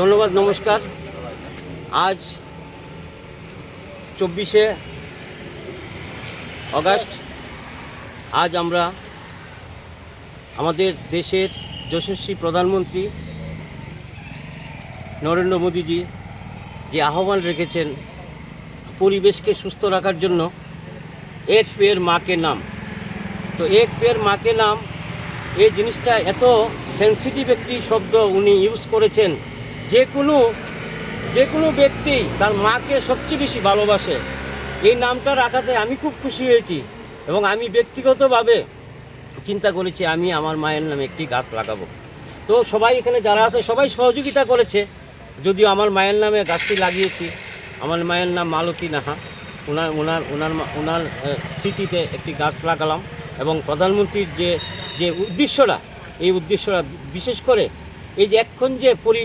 ধন্যবাদ, নমস্কার। আজ 24শে আগস্ট। আজ আমরা আমাদের দেশের যশস্বী প্রধানমন্ত্রী নরেন্দ্র মোদীজি যে আহ্বান রেখেছেন পরিবেশকে সুস্থ রাখার জন্য, এক পেড় মাকে নাম। তো এক পেড় মাকে নাম, এই জিনিসটা এত সেন্সিটিভ একটি শব্দ উনি ইউজ করেছেন। যে কোনো ব্যক্তি তার মাকে সবচেয়ে বেশি ভালোবাসে। এই নামটা রাখাতে আমি খুব খুশি হয়েছি এবং আমি ব্যক্তিগতভাবে চিন্তা করেছি আমি আমার মায়ের নামে একটি গাছ লাগাবো। তো সবাই এখানে যারা আছে সবাই সহযোগিতা করেছে, যদিও আমার মায়ের নামে গাছটি লাগিয়েছি। আমার মায়ের নাম মালতী নাহা। ওনার স্মৃতিতে একটি গাছ লাগালাম এবং প্রধানমন্ত্রীর যে উদ্দেশ্যটা, এই উদ্দেশ্যটা বিশেষ করে এই যে এখন যে